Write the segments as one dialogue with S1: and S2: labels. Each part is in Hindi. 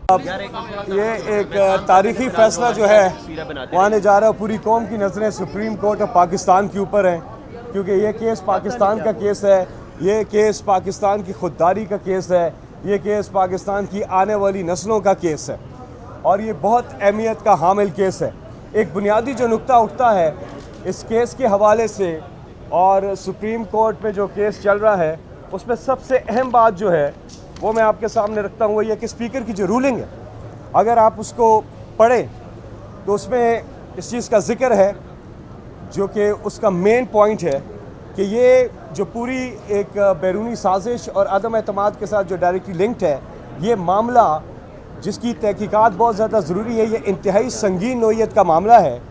S1: अब ये एक तारीखी फैसला जो है वो आने जा रहा है। पूरी कौम की नज़रें सुप्रीम कोर्ट ऑफ पाकिस्तान के ऊपर हैं, क्योंकि ये केस पाकिस्तान का केस है, ये केस पाकिस्तान की खुददारी का केस है, ये केस पाकिस्तान की आने वाली नस्लों का केस है और ये बहुत अहमियत का हामिल केस है। एक बुनियादी जो नुक्ता उठता है इस केस के हवाले से और सुप्रीम कोर्ट में जो केस चल रहा है उसमें सबसे अहम बात जो है वो मैं आपके सामने रखता हूँ, वो ये कि स्पीकर की जो रूलिंग है, अगर आप उसको पढ़ें तो उसमें इस चीज़ का जिक्र है जो कि उसका मेन पॉइंट है कि ये जो पूरी एक बैरूनी साजिश और अदम एतमाद के साथ जो डायरेक्टली लिंक्ड है, ये मामला जिसकी तहकीकात बहुत ज़्यादा ज़रूरी है, ये इंतहाई संगीन नौइयत का मामला है।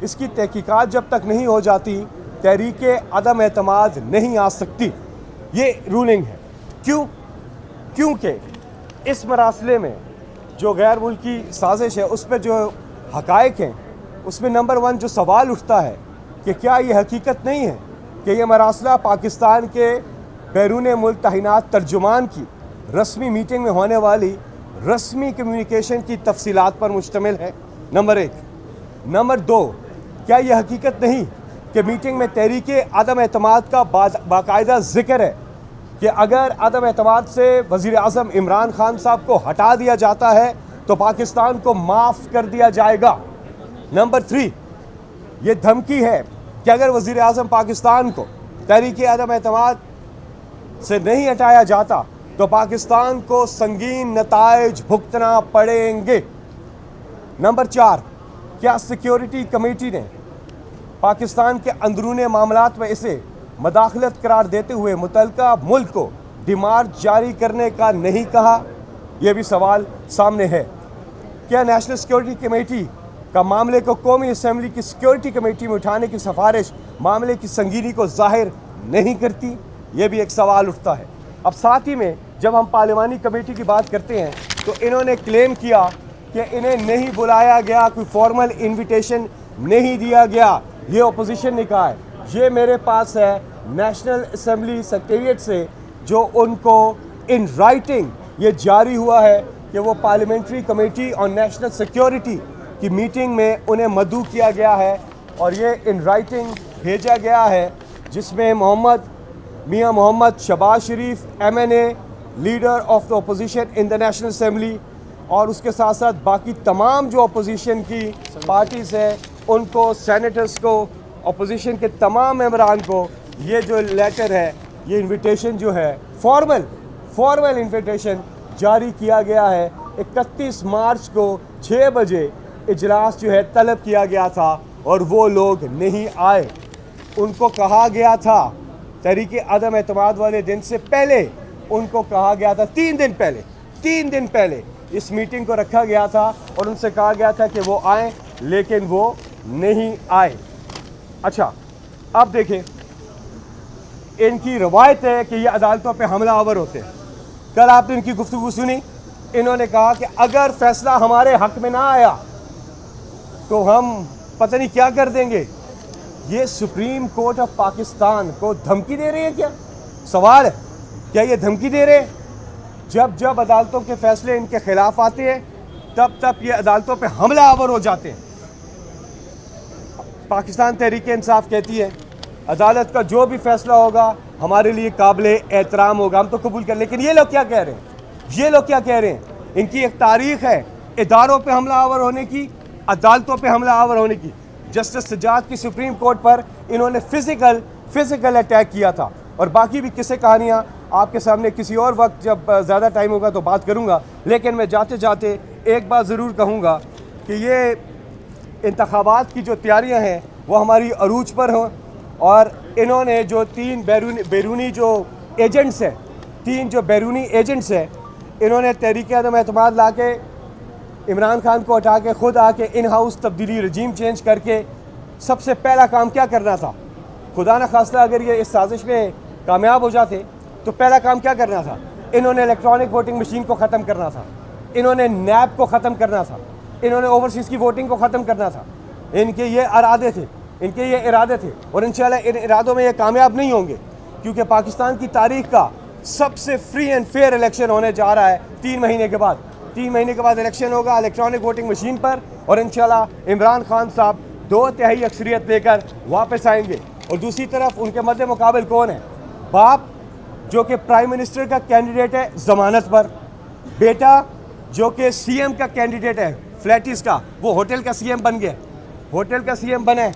S1: इसकी तहकीकात जब तक नहीं हो जाती तहरीक अदम एतमाद नहीं आ सकती। ये रूलिंग है। क्योंकि इस मरासले में जो गैर मुल्की साजिश है उस पर जो हक़ाइक़ हैं उसमें नंबर 1 जो सवाल उठता है कि क्या ये हकीकत नहीं है कि ये मरासला पाकिस्तान के बैरून मुल्क तैनात तर्जुमान की रस्मी मीटिंग में होने वाली रस्मी कम्युनिकेशन की तफसीलात पर मुश्तमिल है, नंबर 1। नंबर 2, क्या ये हकीकत नहीं कि मीटिंग में तहरीक अदम एतमाद का बाकायदा ज़िक्र है कि अगर अदम एतमाद से वज़ीर आज़म इमरान खान साहब को हटा दिया जाता है तो पाकिस्तान को माफ़ कर दिया जाएगा। नंबर 3, ये धमकी है कि अगर वज़ीर आज़म पाकिस्तान को तहरीक अदम एतमाद से नहीं हटाया जाता तो पाकिस्तान को संगीन नताइज भुगतना पड़ेंगे। नंबर 4, क्या सिक्योरिटी कमेटी ने पाकिस्तान के अंदरूनी मामलात में इसे मदाखलत करार देते हुए मुतल्लिका मुल्क को डिमार्च जारी करने का नहीं कहा? यह भी सवाल सामने है। क्या नेशनल सिक्योरिटी कमेटी का मामले को कौमी असम्बली की सिक्योरिटी कमेटी में उठाने की सिफारिश मामले की संगीनी को जाहिर नहीं करती? यह भी एक सवाल उठता है। अब साथ ही में जब हम पार्लिमानी कमेटी की बात करते हैं तो इन्होंने क्लेम किया कि इन्हें नहीं बुलाया गया, कोई फॉर्मल इन्विटेशन नहीं दिया गया। ये अपोजिशन ने कहा है। ये मेरे पास है नेशनल असम्बली सेक्रेटेरिएट से जो उनको इन राइटिंग ये जारी हुआ है कि वो पार्लियामेंट्री कमेटी और नेशनल सिक्योरिटी की मीटिंग में उन्हें मदऊ किया गया है और ये इन राइटिंग भेजा गया है, जिसमें मियां मोहम्मद शहबाज शरीफ MNA leader of the opposition in the national assembly और उसके साथ साथ बाकी तमाम जो अपोजिशन की पार्टीज़ हैं उनको, सेनेटर्स को, अपोजिशन के तमाम मेंबरान को ये जो लेटर है, ये इनविटेशन जो है फॉर्मल इनविटेशन जारी किया गया है। 31 मार्च को 6 बजे इजलास जो है तलब किया गया था और वो लोग नहीं आए। उनको कहा गया था तहरीक अदम एतमाद वाले दिन से पहले उनको कहा गया था, 3 दिन पहले इस मीटिंग को रखा गया था और उनसे कहा गया था कि वो आए, लेकिन वो नहीं आए। अच्छा, अब देखें, इनकी रवायत है कि ये अदालतों पे हमलावर होते हैं। कल आपने इनकी गुफ्तगू सुनी, इन्होंने कहा कि अगर फैसला हमारे हक में ना आया तो हम पता नहीं क्या कर देंगे। ये सुप्रीम कोर्ट ऑफ पाकिस्तान को धमकी दे रहे हैं क्या? सवाल है, क्या ये धमकी दे रहे हैं? जब अदालतों के फैसले इनके खिलाफ आते हैं तब ये अदालतों पे हमलावर हो जाते हैं। पाकिस्तान तहरीक इंसाफ कहती है अदालत का जो भी फैसला होगा हमारे लिए काबिले एहतराम होगा, हम तो कबूल कर। लेकिन ये लोग क्या कह रहे हैं? इनकी एक तारीख है इदारों पे हमलावर होने की, अदालतों पे हमलावर होने की। जस्टिस सज्जाद की सुप्रीम कोर्ट पर इन्होंने फिजिकल अटैक किया था और बाकी भी किस्से कहानियाँ आपके सामने किसी और वक्त जब ज़्यादा टाइम होगा तो बात करूँगा। लेकिन मैं जाते जाते एक बात ज़रूर कहूँगा कि ये इंतखाबात की जो तैयारियाँ हैं वो हमारी अरूज पर हों और इन्होंने जो 3 बैरूनी जो एजेंट्स हैं, 3 जो बैरूनी एजेंट्स हैं, इन्होंने तहरीक अदम एतमाद ला के इमरान खान को हटा के खुद आके इन हाउस तब्दीली रजीम चेंज करके सबसे पहला काम क्या करना था? खुदा न खास्ता अगर ये इस साजिश में कामयाब हो जाते तो पहला काम क्या करना था? इन्होंने इलेक्ट्रॉनिक वोटिंग मशीन को ख़त्म करना था, इन्होंने नैब को ख़त्म करना था, इन्होंने ओवरसीज़ की वोटिंग को ख़त्म करना था। इनके ये इरादे थे और इंशाल्लाह इन इरादों में ये कामयाब नहीं होंगे, क्योंकि पाकिस्तान की तारीख का सबसे फ्री एंड फेयर इलेक्शन होने जा रहा है 3 महीने के बाद। 3 महीने के बाद इलेक्शन होगा इलेक्ट्रॉनिक वोटिंग मशीन पर, और इंशाल्लाह इमरान खान साहब 2/3 अक्सरियत लेकर वापस आएंगे। और दूसरी तरफ उनके मद्दे मुकाबिल कौन है? बाप जो कि प्राइम मिनिस्टर का कैंडिडेट है ज़मानत पर, बेटा जो कि सीएम का कैंडिडेट है फ्लैटिस का, वो होटल का सीएम बन गया, होटल का सीएम बना है,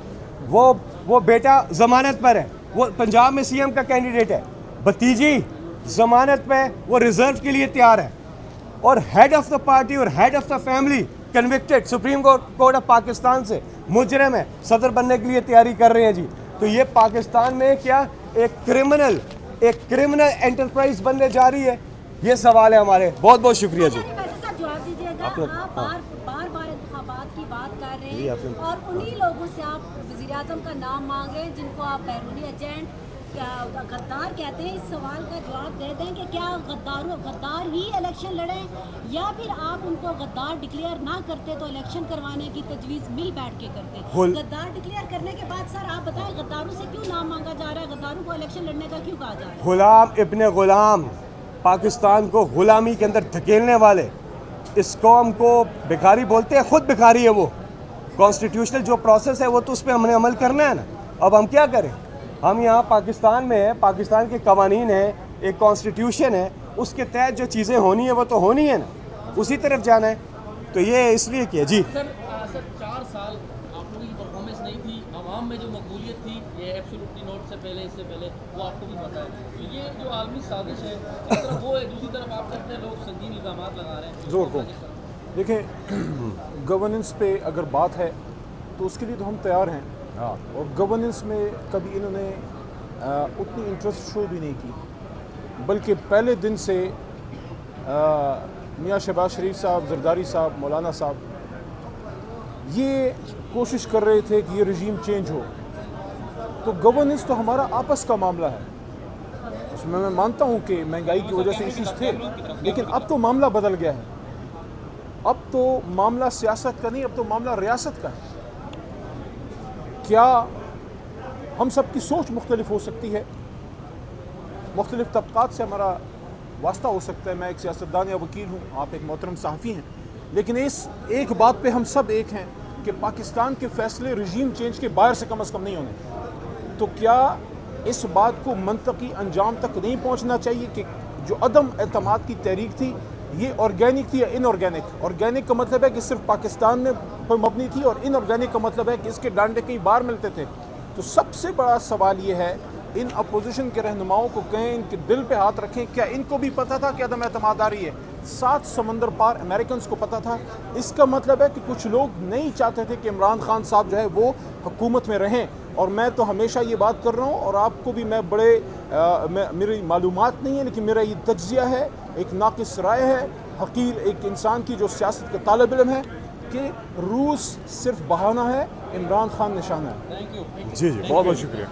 S1: वो बेटा ज़मानत पर है, वो पंजाब में सीएम का कैंडिडेट है, भतीजी ज़मानत पे वो रिजर्व के लिए तैयार है, और हेड ऑफ द पार्टी और head of the family convicted supreme court of Pakistan से मुजरिम है, सदर बनने के लिए तैयारी कर रहे हैं जी। तो ये पाकिस्तान में क्या एक क्रिमिनल एंटरप्राइज बनने जा रही है? ये सवाल है हमारे। बहुत बहुत शुक्रिया जी।
S2: जवाब दीजिएगा, आप बार बार इंतखाबात की बात कर रहे हैं और उन्हीं लोगों से आप वज़ीर-ए-आज़म का नाम मांगे जिनको आप बैरूनी एजेंट गद्दार कहते हैं। इस सवाल का जवाब दे दें कि क्या गद्दार ही इलेक्शन लड़ें, या फिर आप उनको गद्दार डिक्लेयर ना करते तो इलेक्शन करवाने की तजवीज़ मिल बैठ के करते। गद्दार डिक्लेयर करने के बाद सर आप बताएं गद्दारों से क्यों नाम मांगा जा रहा है, गद्दारों को इलेक्शन लड़ने का क्यों कहा जा रहा है?
S1: गुलाम इब्ने गुलाम, पाकिस्तान को गुलामी के अंदर धकेलने वाले, इस कौम को भिखारी बोलते हैं, खुद भिखारी है वो। कॉन्स्टिट्यूशनल जो प्रोसेस है वो तो उस पर हमने अमल करना है ना। अब हम क्या करें? हम यहाँ पाकिस्तान में है, पाकिस्तान के कवानीन है, एक कॉन्स्टिट्यूशन है, उसके तहत जो चीज़ें होनी है वो तो होनी है ना, उसी तरफ जाना है। तो ये इसलिए किया जी।
S3: सर 4 साल आप लोगों की परफॉर्मेंस नहीं थी, आवाम में जो मकबूलियत थी ये एब्सोल्युटली नोट से पहले, इससे पहले, वो आपको भी पता है। तो ये जो आलमी साजिश है, एक तरफ वो है, दूसरी तरफ आप कहते हैं लोग संगीन इल्ज़ाम लगा रहे हैं
S4: जोर को। देखिए गवर्नेंस पे अगर बात है तो उसके लिए तो हम तैयार हैं, और गवर्नेंस में कभी इन्होंने उतनी इंटरेस्ट शो भी नहीं की, बल्कि पहले दिन से मियाँ शहबाज शरीफ साहब, जरदारी साहब, मौलाना साहब ये कोशिश कर रहे थे कि ये रजीम चेंज हो। तो गवर्नेंस तो हमारा आपस का मामला है, उसमें मैं मानता हूँ कि महंगाई की वजह से इश्यूज थे, लेकिन अब तो मामला बदल गया है। अब तो मामला सियासत का नहीं, अब तो मामला रियासत का है। क्या हम सब की सोच मुख्तलिफ हो सकती है, मुख्तलिफ तबक़ात से हमारा वास्ता हो सकता है। मैं एक सियासतदान या वकील हूँ, आप एक मोहतरम सहाफ़ी हैं, लेकिन इस एक बात पे हम सब एक हैं कि पाकिस्तान के फ़ैसले रजीम चेंज के बाहर से कम नहीं होने। तो क्या इस बात को मंतकी अंजाम तक नहीं पहुँचना चाहिए कि जो अदम एतमाद की तहरीक थी ये ऑर्गेनिक थी या इनऑर्गेनिक? ऑर्गेनिक का मतलब है कि सिर्फ पाकिस्तान में पर मबनी थी, और इनऑर्गेनिक का मतलब है कि इसके डांडे कई बार मिलते थे। तो सबसे बड़ा सवाल ये है, इन अपोजिशन के रहनुमाओं को कहें, इनके दिल पे हाथ रखें, क्या इनको भी पता था कि अदम एतमाद आ रही है? 7 समंदर पार अमेरिकन को पता था। इसका मतलब है कि कुछ लोग नहीं चाहते थे कि इमरान खान साहब जो है वो हुकूमत में रहें। और मैं तो हमेशा ये बात कर रहा हूँ, और आपको भी मैं मेरी मालूमात नहीं है, लेकिन मेरा ये तज्जिया है, एक नाक़िस राय है, हकीर एक इंसान की जो सियासत का तालिब इल्म है, कि रूस सिर्फ बहाना है, इमरान खान निशाना है।
S3: थैंक यू
S1: जी जी, बहुत बहुत शुक्रिया।